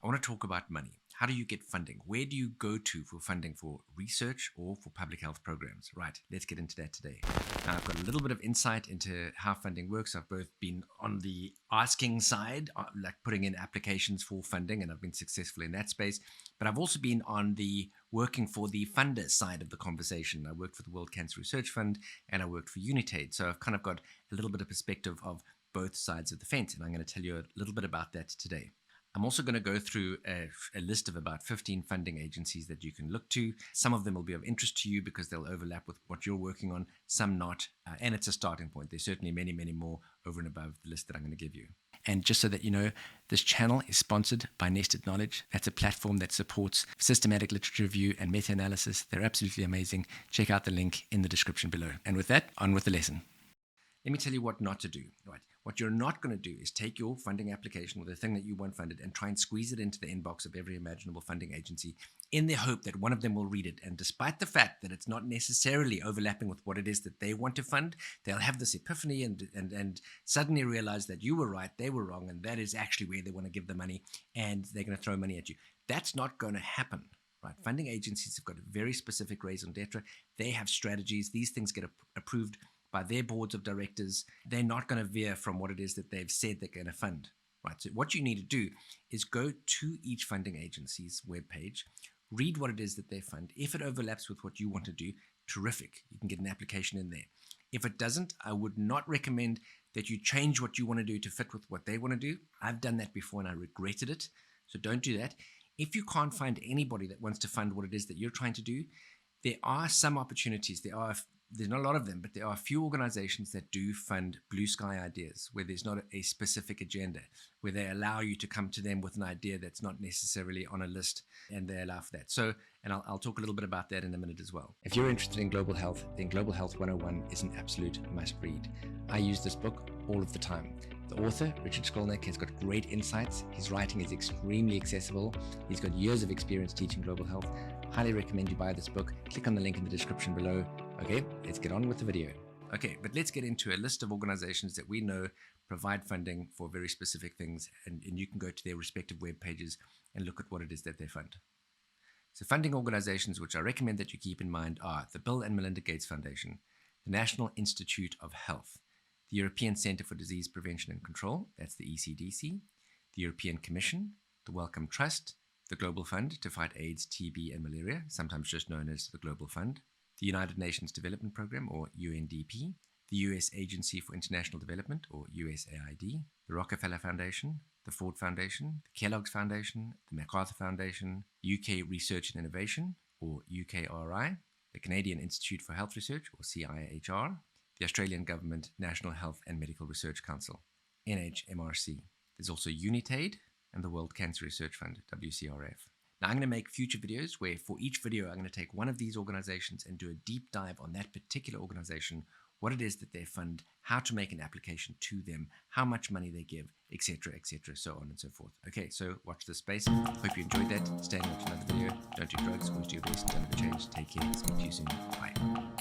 want to talk about money. How do you get funding? Where do you go to for funding for research or for public health programs? Right, let's get into that today. Now, I've got a little bit of insight into how funding works. I've both been on the asking side, like putting in applications for funding, and I've been successful in that space. But I've also been on the working for the funder side of the conversation. I worked for the World Cancer Research Fund and I worked for Unitaid. So I've kind of got a little bit of perspective of both sides of the fence, and I'm going to tell you a little bit about that today. I'm also going to go through a list of about 15 funding agencies that you can look to. Some of them will be of interest to you because they'll overlap with what you're working on, some not, and it's a starting point. There's certainly many, many more over and above the list that I'm going to give you. And just so that you know, this channel is sponsored by Nested Knowledge. That's a platform that supports systematic literature review and meta-analysis. They're absolutely amazing. Check out the link in the description below. And with that, on with the lesson. Let me tell you what not to do. Right. What you're not going to do is take your funding application or the thing that you want funded and try and squeeze it into the inbox of every imaginable funding agency in the hope that one of them will read it. And despite the fact that it's not necessarily overlapping with what it is that they want to fund, they'll have this epiphany and suddenly realize that you were right, they were wrong, and that is actually where they want to give the money, and they're going to throw money at you. That's not going to happen. Right. Funding agencies have got a very specific raison d'etre. They have strategies. These things get approved by their boards of directors. They're not going to veer from what it is that they've said they're going to fund. Right. So what you need to do is go to each funding agency's webpage, read what it is that they fund. If it overlaps with what you want to do, terrific. You can get an application in there. If it doesn't, I would not recommend that you change what you want to do to fit with what they want to do. I've done that before and I regretted it. So don't do that. If you can't find anybody that wants to fund what it is that you're trying to do, there are some opportunities. There's not a lot of them, but there are a few organizations that do fund blue sky ideas where there's not a specific agenda, where they allow you to come to them with an idea that's not necessarily on a list, and they allow for that. So, and I'll talk a little bit about that in a minute as well. If you're interested in global health, then Global Health 101 is an absolute must read. I use this book all of the time. The author, Richard Skolnick, has got great insights. His writing is extremely accessible. He's got years of experience teaching global health. Highly recommend you buy this book. Click on the link in the description below. Okay, let's get on with the video. Okay, but let's get into a list of organizations that we know provide funding for very specific things, and you can go to their respective web pages and look at what it is that they fund. So funding organizations which I recommend that you keep in mind are the Bill and Melinda Gates Foundation, the National Institute of Health, the European Centre for Disease Prevention and Control, that's the ECDC, the European Commission, the Wellcome Trust, the Global Fund to fight AIDS, TB, and malaria, sometimes just known as the Global Fund, the United Nations Development Programme, or UNDP, the US Agency for International Development, or USAID, the Rockefeller Foundation, the Ford Foundation, the Kellogg's Foundation, the MacArthur Foundation, UK Research and Innovation, or UKRI, the Canadian Institute for Health Research, or CIHR, the Australian Government National Health and Medical Research Council, NHMRC. There's also Unitaid and the World Cancer Research Fund, WCRF. Now, I'm going to make future videos where for each video, I'm going to take one of these organizations and do a deep dive on that particular organization, what it is that they fund, how to make an application to them, how much money they give, etc., so on and so forth. Okay, so watch this space. Hope you enjoyed that. Stay and watch another video. Don't do drugs, always do your best, don't ever change. Take care. Speak to you soon. Bye.